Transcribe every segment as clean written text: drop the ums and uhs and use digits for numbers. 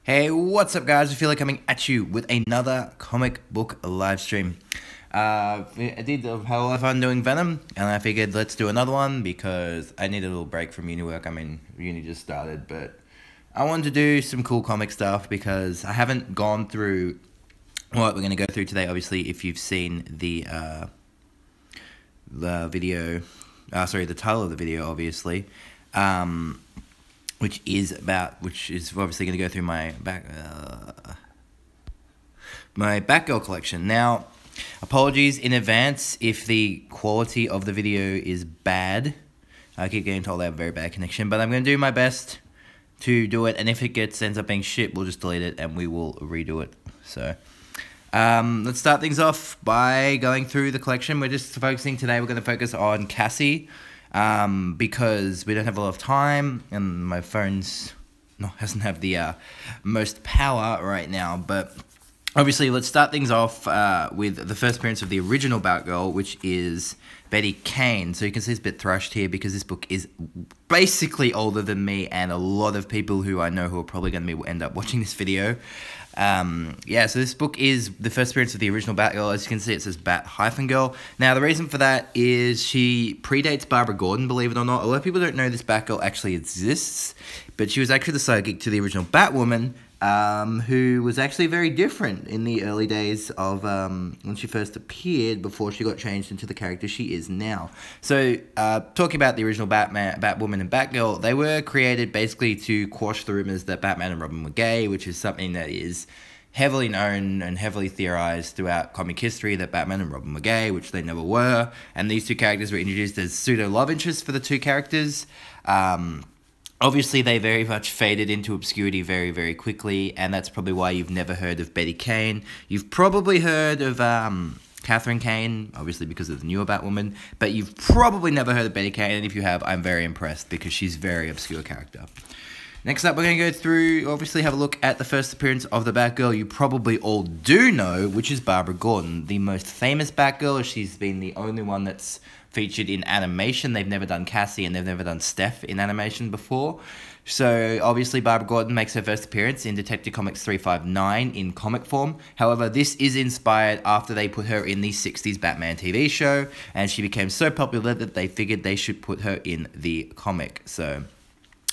Hey, what's up guys? I feel like coming at you with another comic book live stream. I did have a lot of fun doing Venom, and I figured let's do another one because I need a little break from uni work. I mean, uni just started, but I wanted to do some cool comic stuff because I haven't gone through what we're going to go through today. Obviously, if you've seen the video, the title of the video, obviously. Which is obviously going to go through my Batgirl collection. Now, apologies in advance if the quality of the video is bad. I keep getting told I have a very bad connection, but I'm going to do my best to do it, and if it ends up being shit, we'll just delete it and we will redo it. So, let's start things off by going through the collection. We're just focusing today, we're going to focus on Cassie. Because we don't have a lot of time, and my phone's doesn't have the most power right now. But obviously, let's start things off with the first appearance of the original Batgirl, which is Betty Cain. So you can see it's a bit thrashed here because this book is basically older than me and a lot of people who I know who are probably going to end up watching this video. So this book is the first appearance of the original Batgirl. As you can see, it says Bat-Girl. Now, the reason for that is she predates Barbara Gordon, believe it or not. A lot of people don't know this Batgirl actually exists, but she was actually the sidekick to the original Batwoman, who was actually very different in the early days of when she first appeared before she got changed into the character she is now. So, talking about the original Batwoman and Batgirl, they were created basically to quash the rumors that Batman and Robin were gay, which is something that is heavily known and heavily theorized throughout comic history, that Batman and Robin were gay, which they never were, and these two characters were introduced as pseudo-love interests for the two characters. Obviously, they very much faded into obscurity very, very quickly, and that's probably why you've never heard of Betty Cain. You've probably heard of Cassandra Cain, obviously because of the newer Batwoman, but you've probably never heard of Betty Cain, and if you have, I'm very impressed because she's a very obscure character. Next up, we're going to go through, obviously have a look at the first appearance of the Batgirl you probably all do know, which is Barbara Gordon, the most famous Batgirl. She's been the only one that's featured in animation. They've never done Cassie and they've never done Steph in animation before. So, obviously, Barbara Gordon makes her first appearance in Detective Comics 359 in comic form. However, this is inspired after they put her in the 60s Batman TV show, and she became so popular that they figured they should put her in the comic. So,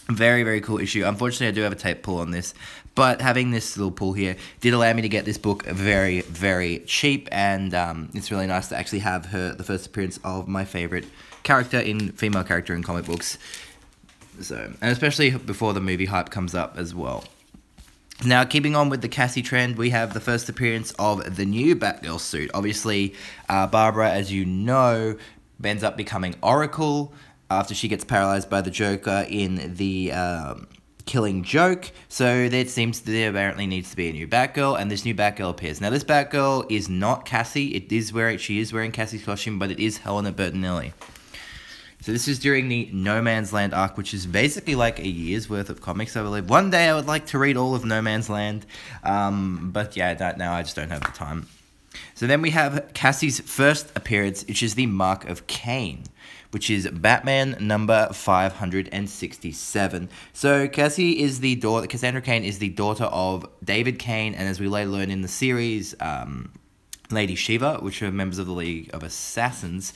very, very cool issue. Unfortunately, I do have a tape pull on this, but having this little pull here did allow me to get this book very, very cheap, and it's really nice to actually have the first appearance of my favorite female character in comic books. So, and especially before the movie hype comes up as well. Now, keeping on with the Cassie trend, we have the first appearance of the new Batgirl suit. Obviously, Barbara, as you know, ends up becoming Oracle after she gets paralyzed by the Joker in the Killing Joke. So there apparently needs to be a new Batgirl, and this new Batgirl appears. Now, this Batgirl is not Cassie. She is wearing Cassie's costume, but it is Helena Bertinelli. So this is during the No Man's Land arc, which is basically like a year's worth of comics, I believe. One day I would like to read all of No Man's Land, but yeah, now I just don't have the time. So then we have Cassie's first appearance, which is the Mark of Cain, which is Batman number 567. So Cassandra Cain is the daughter of David Cain, and as we later learn in the series, Lady Shiva, which are members of the League of Assassins.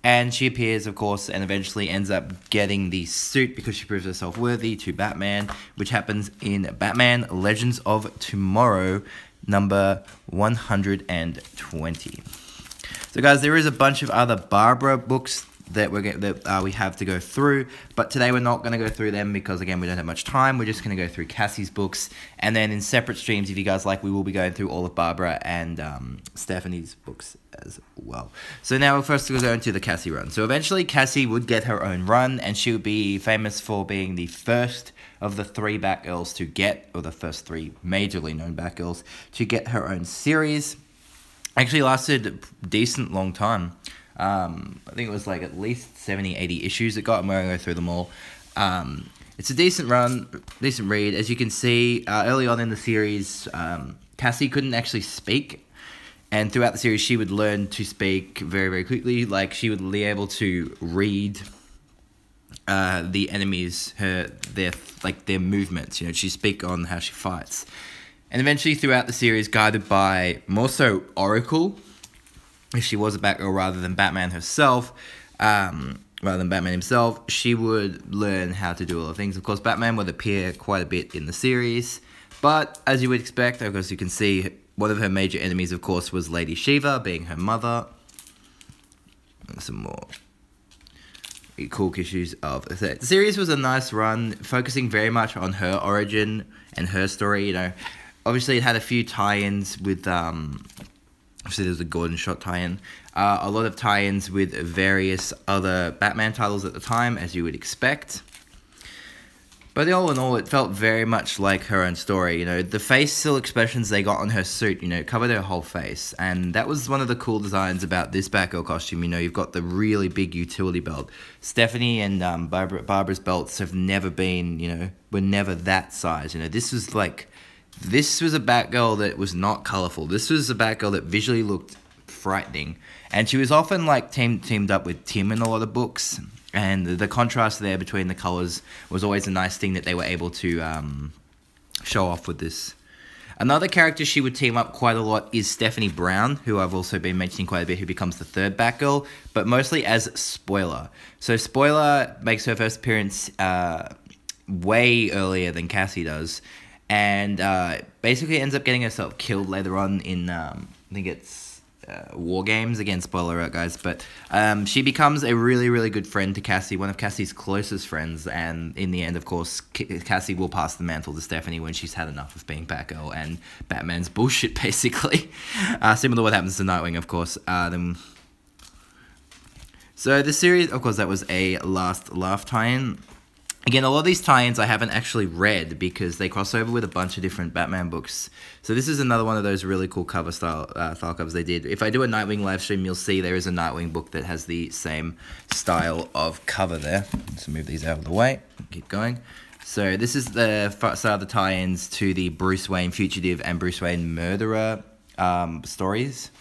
And she appears, of course, and eventually ends up getting the suit because she proves herself worthy to Batman, which happens in Batman Legends of Tomorrow, number 120. So, guys, there is a bunch of other Barbara books that we have to go through, but today we're not going to go through them because, again, we don't have much time. We're just going to go through Cassie's books, and then in separate streams, if you guys like, we will be going through all of Barbara and Stephanie's books as well. So now we're first going to go into the Cassie run. So eventually Cassie would get her own run, and she would be famous for being the first of the three Batgirls to get, or the first three majorly known Batgirls, to get her own series. Actually lasted a decent long time. I think it was like at least 70, 80 issues it got. I'm going to go through them all. It's a decent run, decent read. As you can see, early on in the series, Cassie couldn't actually speak. And throughout the series, she would learn to speak very, very quickly. Like, she would be able to read the enemies, their movements. You know, she speak on how she fights, and eventually throughout the series, guided by more so Oracle, if she was a Batgirl rather than Batman herself, rather than Batman himself, she would learn how to do all the things. Of course, Batman would appear quite a bit in the series, but as you would expect, of course, you can see one of her major enemies, of course, was Lady Shiva, being her mother. And some more cool issues of the series. Was a nice run, focusing very much on her origin and her story. You know, obviously it had a few tie-ins with obviously there was a Gordon Shot tie-in, a lot of tie-ins with various other Batman titles at the time, as you would expect. But all in all, it felt very much like her own story. You know, the facial expressions they got on her suit, you know, covered her whole face. And that was one of the cool designs about this Batgirl costume. You know, you've got the really big utility belt. Stephanie and Barbara's belts have never been, you know, were never that size. You know, this was a Batgirl that was not colorful. This was a Batgirl that visually looked frightening. And she was often, like, teamed up with Tim in a lot of books. And the contrast there between the colors was always a nice thing that they were able to show off with this. Another character she would team up quite a lot is Stephanie Brown, who I've also been mentioning quite a bit, who becomes the third Batgirl, but mostly as Spoiler. So Spoiler makes her first appearance way earlier than Cassie does, and basically ends up getting herself killed later on in, I think it's War Games. Again, spoiler alert, guys, but she becomes a really, really good friend to Cassie, one of Cassie's closest friends, and in the end, of course, Cassie will pass the mantle to Stephanie when she's had enough of being Batgirl and Batman's bullshit, basically. Similar to what happens to Nightwing, of course. So the series, of course, that was a Last Laugh tie-in. Again, a lot of these tie-ins I haven't actually read because they cross over with a bunch of different Batman books. So this is another one of those really cool cover style covers they did. If I do a Nightwing live stream, you'll see there is a Nightwing book that has the same style of cover there. Let's move these out of the way. Keep going. So this is the start of the tie-ins to the Bruce Wayne Fugitive and Bruce Wayne Murderer stories.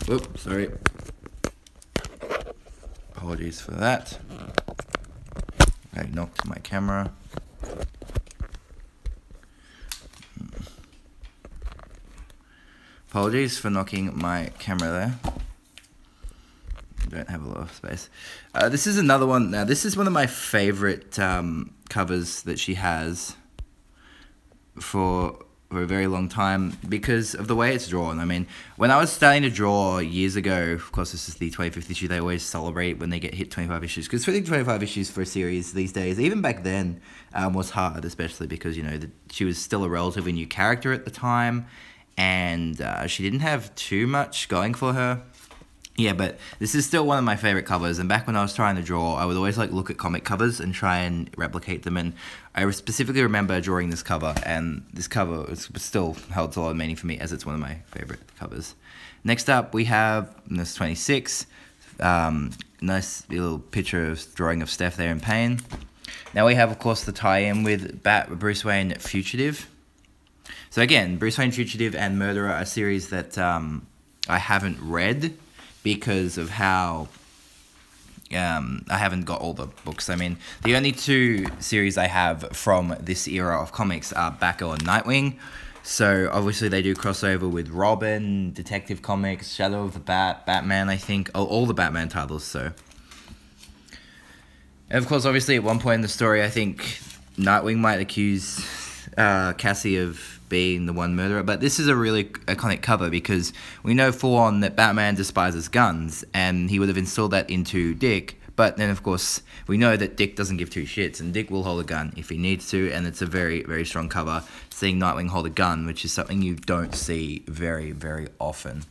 Whoop, sorry. Apologies for that. I knocked my camera. Apologies for knocking my camera there. I don't have a lot of space. This is another one. Now, this is one of my favorite covers that she has for a very long time because of the way it's drawn. I mean, when I was starting to draw years ago, of course this is the 25th issue, they always celebrate when they get hit 25 issues, because fitting 25 issues for a series these days, even back then, was hard, especially because, you know, she was still a relatively new character at the time, and she didn't have too much going for her. Yeah, but this is still one of my favorite covers, and back when I was trying to draw, I would always like look at comic covers and try and replicate them, and I specifically remember drawing this cover, and this cover still holds a lot of meaning for me as it's one of my favorite covers. Next up, we have, this 26, nice little picture of drawing of Steph there in pain. Now we have, of course, the tie-in with Bruce Wayne Fugitive. So again, Bruce Wayne Fugitive and Murderer are a series that I haven't read, because of how I haven't got all the books. I mean, the only two series I have from this era of comics are Batgirl and Nightwing. So obviously they do cross over with Robin, Detective Comics, Shadow of the Bat, Batman, I think, all the Batman titles. So, and of course, obviously at one point in the story, I think Nightwing might accuse Cassie of being the one murderer, but this is a really iconic cover because we know full on that Batman despises guns, and he would have installed that into Dick, but then of course we know that Dick doesn't give two shits, and Dick will hold a gun if he needs to, and it's a very, very strong cover, seeing Nightwing hold a gun, which is something you don't see very, very often.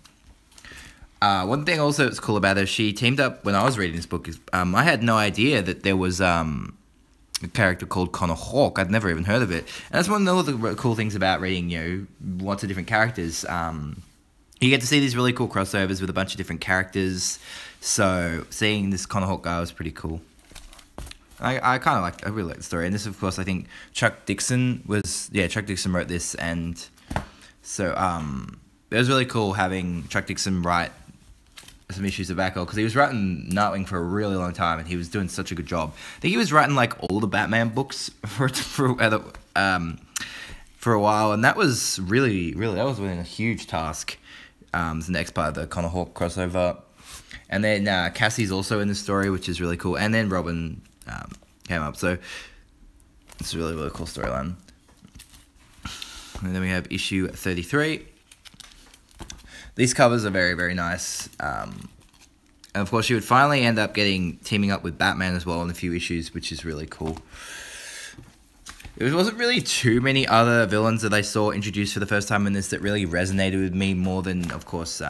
One thing also that's cool about her, she teamed up, when I was reading this book, is I had no idea that there was a character called Connor Hawke. I'd never even heard of it. And that's one of the cool things about reading, you know, lots of different characters. You get to see these really cool crossovers with a bunch of different characters. So seeing this Connor Hawke guy was pretty cool. I really like the story. And this, of course, I think Chuck Dixon wrote this. And so it was really cool having Chuck Dixon write some issues of Batgirl, because he was writing Nightwing for a really long time, and he was doing such a good job. I think he was writing like all the Batman books for a while, and that was really that was a huge task. It's the next part of the Connor Hawke crossover, and then Cassie's also in the story, which is really cool. And then Robin came up, so it's a really cool storyline. And then we have issue 33. These covers are very nice. And of course, she would finally end up teaming up with Batman as well in a few issues, which is really cool. There wasn't really too many other villains that I saw introduced for the first time in this that really resonated with me more than, of course,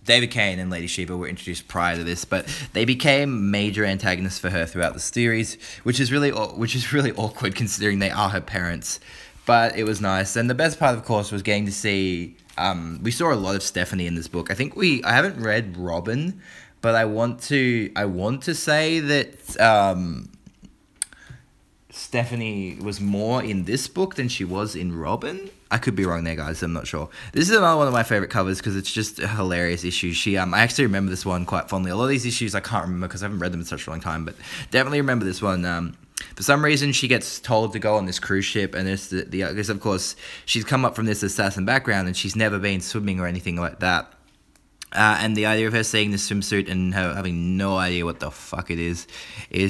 David Cain and Lady Shiva were introduced prior to this, but they became major antagonists for her throughout the series, which is really awkward considering they are her parents. But it was nice, and the best part, of course, was getting to see. We saw a lot of Stephanie in this book. I haven't read Robin, but I want to say that Stephanie was more in this book than she was in Robin. I could be wrong there, guys. I'm not sure. This is another one of my favorite covers because it's just a hilarious issue. I actually remember this one quite fondly. A lot of these issues I can't remember because I haven't read them in such a long time, but definitely remember this one. For some reason, she gets told to go on this cruise ship, and because of course she's come up from this assassin background, and she's never been swimming or anything like that. And the idea of her seeing this swimsuit and her having no idea what the fuck it is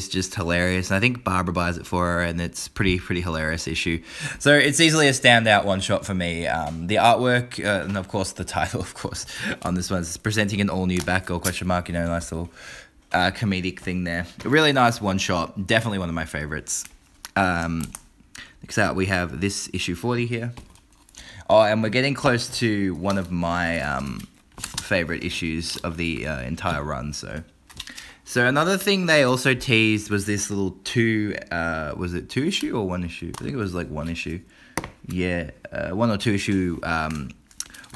just hilarious. And I think Barbara buys it for her, and it's pretty hilarious issue. So it's easily a standout one shot for me. The artwork and of course the title, of course, on this one is presenting an all new Batgirl ? Nice little comedic thing there. A really nice one shot. Definitely one of my favorites. Next out we have this issue 40 here. Oh, and we're getting close to one of my favorite issues of the entire run. So another thing they also teased was this little was it 2 issue or 1 issue? I think it was like 1 issue. Yeah, 1 or 2 issue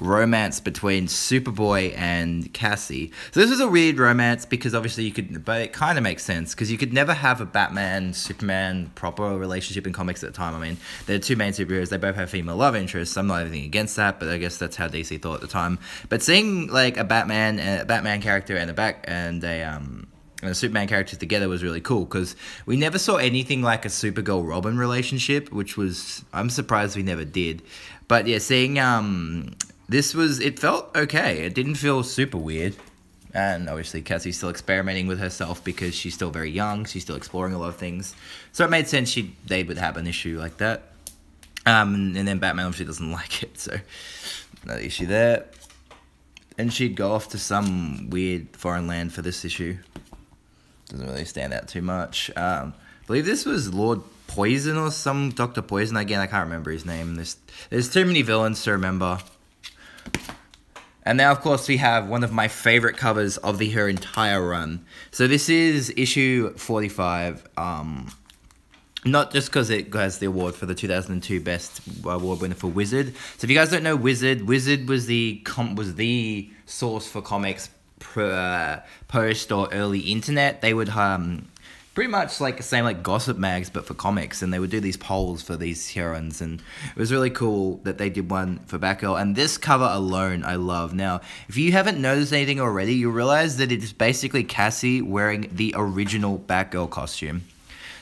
romance between Superboy and Cassie. So this was a weird romance because obviously but it kind of makes sense because you could never have a Batman, Superman proper relationship in comics at the time. I mean, they're 2 main superheroes, they both have female love interests. I'm not anything against that, but I guess that's how DC thought at the time. But seeing like a Batman character and a Superman character together was really cool because we never saw anything like a Supergirl Robin relationship, which was, I'm surprised we never did. But yeah, seeing it felt okay. It didn't feel super weird. And obviously Cassie's still experimenting with herself because she's still very young. She's still exploring a lot of things. So it made sense they would have an issue like that. And then Batman obviously doesn't like it. So another issue there. And she'd go off to some weird foreign land for this issue. Doesn't really stand out too much. I believe this was Lord Poison or some Dr. Poison. Again, I can't remember his name. There's too many villains to remember. And now, of course, we have one of my favorite covers of her entire run. So this is issue 45. Not just because it has the award for the 2002 Best Award winner for Wizard. So if you guys don't know Wizard was the source for comics post or early internet. They would pretty much like the same like gossip mags but for comics, and they would do these polls for these heroines, and it was really cool that they did one for Batgirl. And this cover alone I love. Now if you haven't noticed anything already, you realize that it is basically Cassie wearing the original Batgirl costume.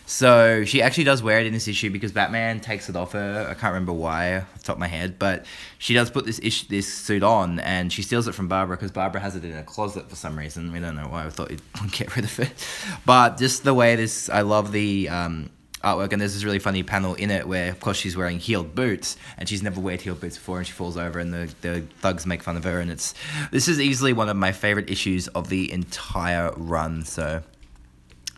So she actually does wear it in this issue because Batman takes it off her. I can't remember why off the top of my head, but she does put this suit on, and she steals it from Barbara because Barbara has it in a closet for some reason. We don't know why. I thought you'd get rid of it. But just the way I love the artwork, and there's this really funny panel in it where, of course, she's wearing heeled boots, and she's never worn heeled boots before, and she falls over, and the thugs make fun of her, and this is easily one of my favorite issues of the entire run, so...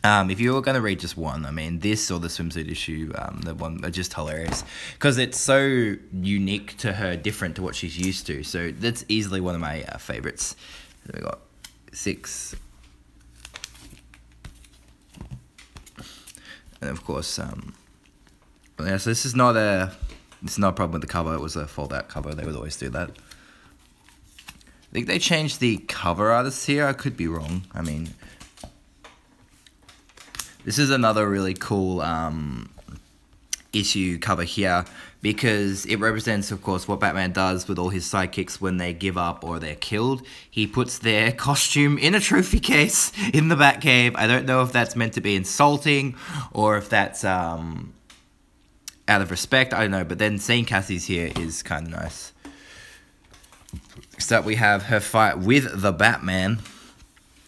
if you were going to read just one, I mean, this or the swimsuit issue, the one are just hilarious because it's so unique to her, different to what she's used to. So that's easily one of my favorites. So we got 6, and of course, yeah. So this is not a problem with the cover. It was a fold-out cover. They would always do that. I think they changed the cover artist here. I could be wrong. I mean. This is another really cool issue cover here, because it represents, of course, what Batman does with all his sidekicks when they give up or they're killed. He puts their costume in a trophy case in the Batcave. I don't know if that's meant to be insulting or if that's out of respect. I don't know, but then seeing Cassie's here is kind of nice. Next up, we have her fight with the Batman.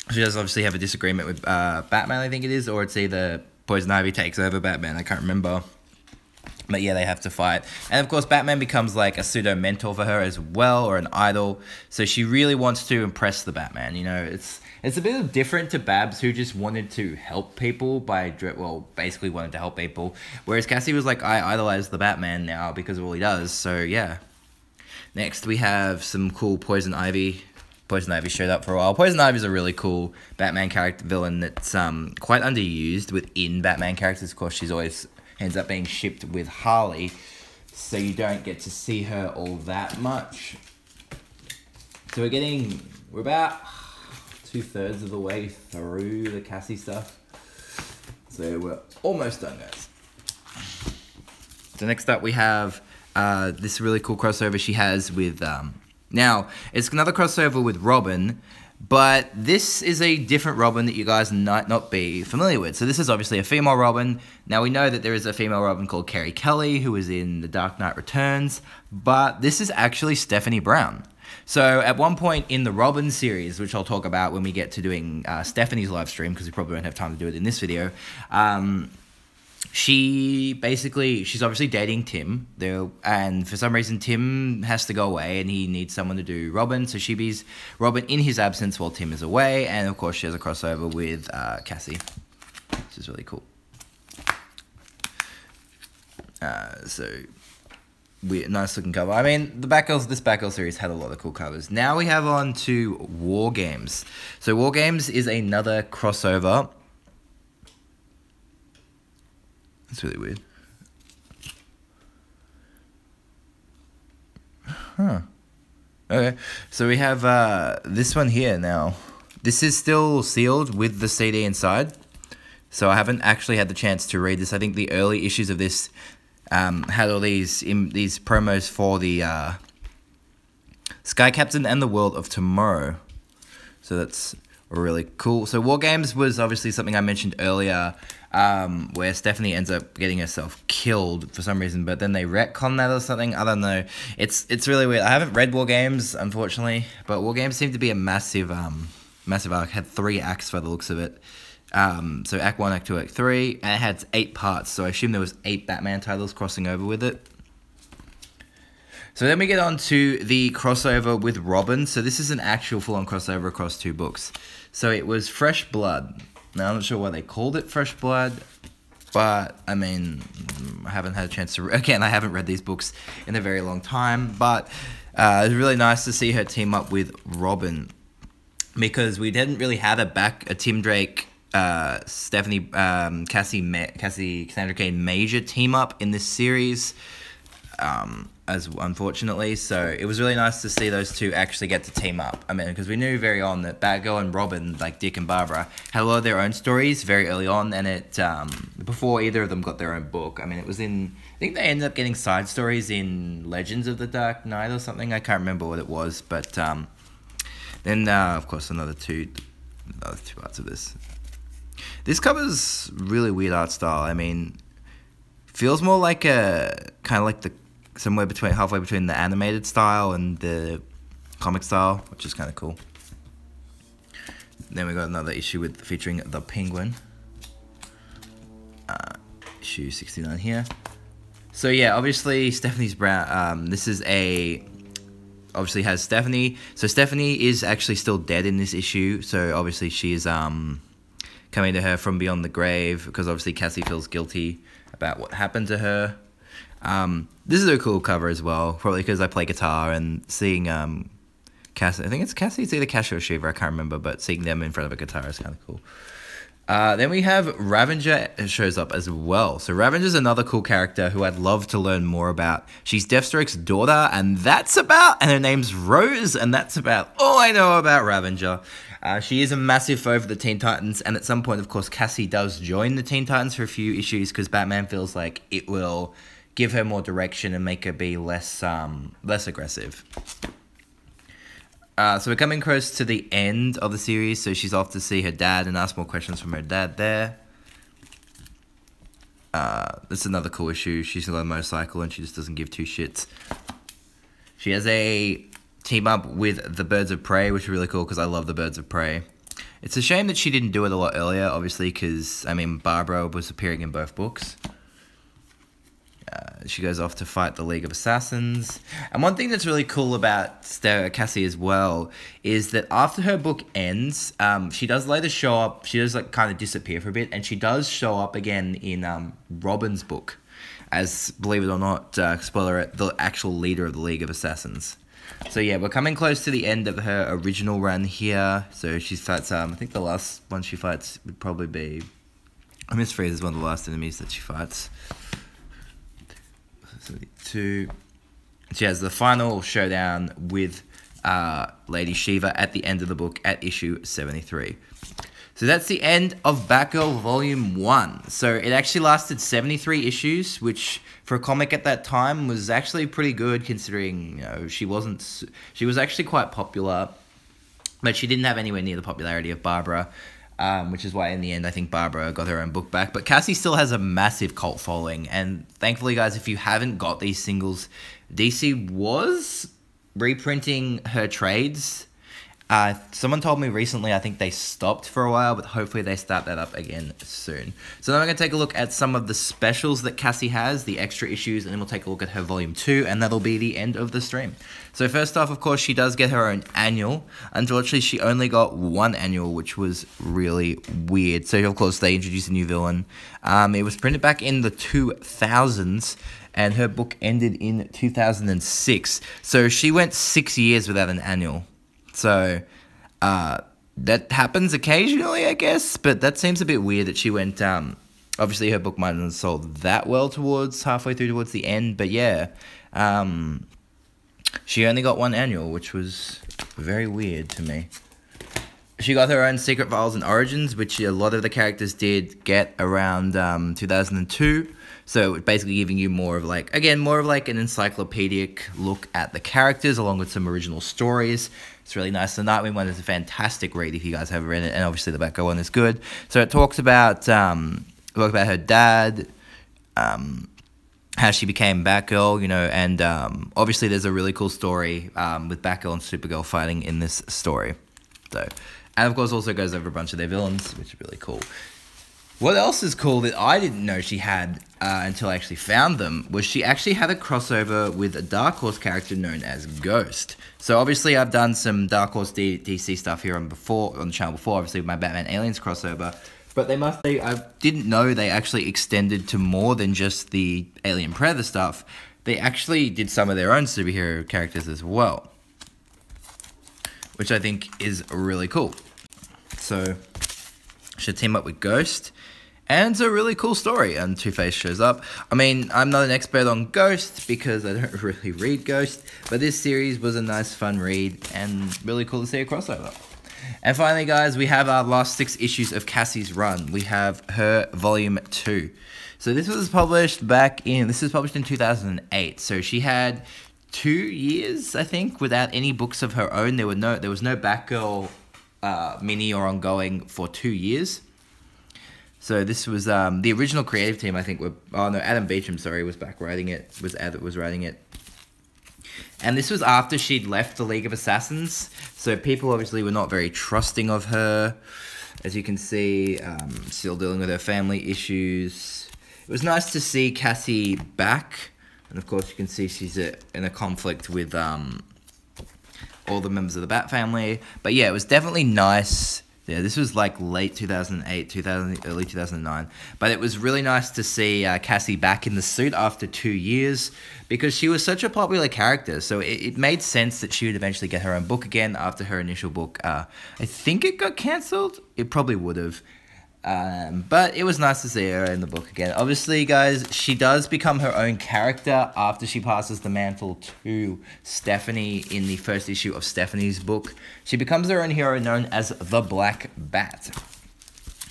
She does obviously have a disagreement with Batman, I think it is, or it's either Poison Ivy takes over Batman, I can't remember. But yeah, they have to fight. And of course, Batman becomes like a pseudo-mentor for her as well, or an idol. So she really wants to impress the Batman, you know. It's a bit different to Babs, who just wanted to help people by, well, basically wanted to help people. Whereas Cassie was like, I idolize the Batman now because of all he does. So yeah. Next, we have some cool Poison Ivy. Poison Ivy showed up for a while. Poison Ivy is a really cool Batman character villain that's quite underused within Batman characters. Of course, she's always ends up being shipped with Harley, so you don't get to see her all that much. So we're about 2/3 of the way through the Cassie stuff. So we're almost done, guys. So next up we have this really cool crossover she has with, now it's another crossover with Robin, but this is a different Robin that you guys might not be familiar with. So this is obviously a female Robin. Now we know that there is a female Robin called Carrie Kelly who is in The Dark Knight Returns, but this is actually Stephanie Brown. So at one point in the Robin series, which I'll talk about when we get to doing Stephanie's live stream, because we probably won't have time to do it in this video, she's obviously dating Tim, and for some reason Tim has to go away and he needs someone to do Robin, so she be Robin in his absence while Tim is away, and of course she has a crossover with Cassie, which is really cool. Nice looking cover. I mean, this Batgirl series had a lot of cool covers. Now we have on to War Games. So War Games is another crossover. It's really weird. Huh. Okay, so we have this one here now. This is still sealed with the CD inside, so I haven't actually had the chance to read this. I think the early issues of this had all these promos for the Sky Captain and the World of Tomorrow. So that's really cool. So War Games was obviously something I mentioned earlier, where Stephanie ends up getting herself killed for some reason, but then they retcon that or something. I don't know. It's really weird. I haven't read War Games, unfortunately, but War Games seemed to be a massive arc. Had 3 acts by the looks of it. So Act 1, Act 2, Act 3, and it had 8 parts, so I assume there was 8 Batman titles crossing over with it. So then we get on to the crossover with Robin. So this is an actual full-on crossover across 2 books. So it was Fresh Blood. Now, I'm not sure why they called it Fresh Blood, but, I mean, I haven't had a chance to... Again, I haven't read these books in a very long time, but it's really nice to see her team up with Robin, because we didn't really have a Tim Drake, Stephanie, Cassandra Cain major team up in this series, unfortunately, so it was really nice to see those two actually get to team up. I mean, because we knew very on that Batgirl and Robin, like Dick and Barbara, had a lot of their own stories very early on, and it before either of them got their own book. I mean, it was in, I think they ended up getting side stories in Legends of the Dark Knight or something. I can't remember what it was, but then of course another two parts of this. This cover's really weird art style. I mean, feels more like a kind of like halfway between the animated style and the comic style, which is kind of cool. Then we got another issue featuring the Penguin, issue 69 here. So yeah, obviously Stephanie's Brown. This is obviously has Stephanie. So Stephanie is actually still dead in this issue. So obviously she's coming to her from beyond the grave, because obviously Cassie feels guilty about what happened to her. This is a cool cover as well, probably because I play guitar, and seeing Cassie, I think it's Cassie, it's either Cassie or Shiva, I can't remember, but seeing them in front of a guitar is kind of cool. Then we have Ravager shows up as well. So Ravager's another cool character who I'd love to learn more about. She's Deathstroke's daughter, and her name's Rose, and that's about all I know about Ravager. She is a massive foe for the Teen Titans, and at some point, of course, Cassie does join the Teen Titans for a few issues because Batman feels like it will give her more direction and make her be less aggressive. So we're coming close to the end of the series, so she's off to see her dad and ask more questions from her dad there. This is another cool issue. She's on a motorcycle and she just doesn't give two shits. She has a team up with the Birds of Prey, which is really cool because I love the Birds of Prey. It's a shame that she didn't do it a lot earlier, obviously, because, I mean, Barbara was appearing in both books. She goes off to fight the League of Assassins. And one thing that's really cool about Cassie as well is that after her book ends, she does later show up. She does like kind of disappear for a bit, and she does show up again in Robin's book as, believe it or not, spoiler, the actual leader of the League of Assassins. So yeah, we're coming close to the end of her original run here. So she fights, I think the last one she fights would probably be, Miss Freeze is one of the last enemies that she fights. 72. She has the final showdown with Lady Shiva at the end of the book at issue 73. So that's the end of Batgirl Volume 1. So it actually lasted 73 issues, which for a comic at that time was actually pretty good considering, you know, she was actually quite popular, but she didn't have anywhere near the popularity of Barbara, which is why in the end I think Barbara got her own book back. But Cassie still has a massive cult following, and thankfully, guys, if you haven't got these singles, DC was reprinting her trades. Someone told me recently, I think they stopped for a while, but hopefully they start that up again soon. So then I'm going to take a look at some of the specials that Cassie has, the extra issues, and then we'll take a look at her Volume 2, and that'll be the end of the stream. So first off, of course, she does get her own annual. Unfortunately, she only got one annual, which was really weird. So, of course, they introduced a new villain. It was printed back in the 2000s, and her book ended in 2006. So she went 6 years without an annual. So, that happens occasionally, I guess, but that seems a bit weird that she went, obviously her book might not have sold that well halfway through towards the end, but yeah, she only got one annual, which was very weird to me. She got her own Secret Files and Origins, which a lot of the characters did get around 2002. So basically giving you more of like, again, more of like an encyclopedic look at the characters along with some original stories. It's really nice. The Nightwing one is a fantastic read if you guys haven't read it, and obviously the Batgirl one is good. So it talks about her dad, how she became Batgirl, you know, and obviously there's a really cool story with Batgirl and Supergirl fighting in this story. So, and of course also goes over a bunch of their villains, which is really cool. What else is cool that I didn't know she had until I actually found them was she actually had a crossover with a Dark Horse character known as Ghost. So obviously I've done some Dark Horse DC stuff here on the channel before, obviously with my Batman Aliens crossover, but I didn't know they actually extended to more than just the Alien Predator stuff. They actually did some of their own superhero characters as well, which I think is really cool. So she'll team up with Ghost. And it's a really cool story, and Two-Face shows up. I mean, I'm not an expert on Ghost because I don't really read Ghost, but this series was a nice, fun read, and really cool to see a crossover. And finally, guys, we have our last 6 issues of Cassie's run. We have her Volume 2. So this was published in 2008, so she had 2 years, I think, without any books of her own. There was no Batgirl mini or ongoing for 2 years. So this was the original creative team, I think, Adam Beecham, sorry, was back writing it, was writing it. And this was after she'd left the League of Assassins, so people obviously were not very trusting of her. As you can see, still dealing with her family issues. It was nice to see Cassie back, and of course you can see she's in a conflict with all the members of the Bat family. But yeah, it was definitely nice. Yeah, this was like late 2008, early 2009. But it was really nice to see Cassie back in the suit after 2 years because she was such a popular character. So it made sense that she would eventually get her own book again after her initial book. I think it got cancelled. It probably would have. But it was nice to see her in the book again. Obviously, guys, she does become her own character after she passes the mantle to Stephanie in the first issue of Stephanie's book. She becomes her own hero known as the Black Bat.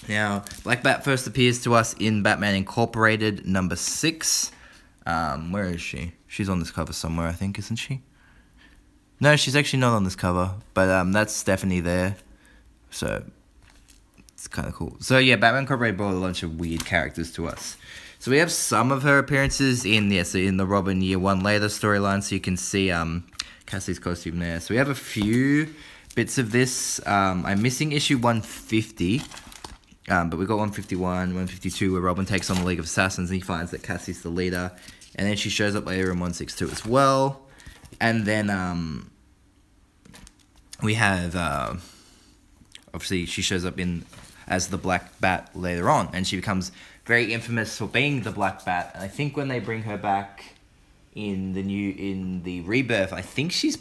Now, Black Bat first appears to us in Batman Incorporated number 6. Where is she? She's on this cover somewhere, I think, isn't she? No, she's actually not on this cover, but that's Stephanie there. So it's kind of cool. So yeah, Batman Incorporated brought a bunch of weird characters to us. So we have some of her appearances in the Robin Year One Later storyline. So you can see Cassie's costume there. So we have a few bits of this. I'm missing issue 150. But we got 151, 152 where Robin takes on the League of Assassins and he finds that Cassie's the leader. And then she shows up later in 162 as well. And then we have obviously she shows up as the Black Bat later on, and she becomes very infamous for being the Black Bat. And I think when they bring her back in the Rebirth, I think she's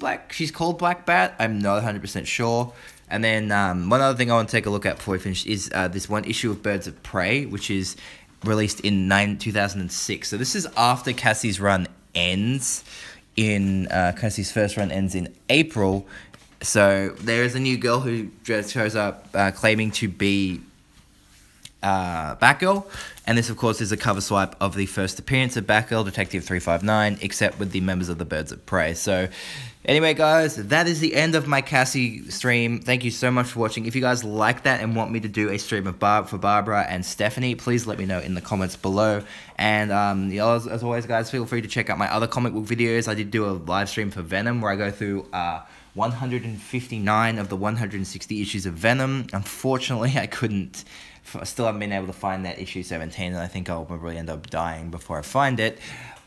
called Black Bat. I'm not 100% sure. And then one other thing I want to take a look at before we finish is this one issue of Birds of Prey, which is released in 2006. So this is after Cassie's run ends. Cassie's first run ends in April. So there is a new girl who just shows up claiming to be Batgirl. And this, of course, is a cover swipe of the first appearance of Batgirl, Detective 359, except with the members of the Birds of Prey. So anyway, guys, that is the end of my Cassie stream. Thank you so much for watching. If you guys like that and want me to do a stream of for Barbara and Stephanie, please let me know in the comments below. And as always, guys, feel free to check out my other comic book videos. I did do a live stream for Venom where I go through 159 of the 160 issues of Venom. Unfortunately, I still haven't been able to find that issue 17, and I think I'll probably end up dying before I find it.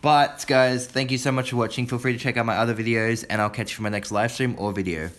But, guys, thank you so much for watching. Feel free to check out my other videos, and I'll catch you for my next live stream or video.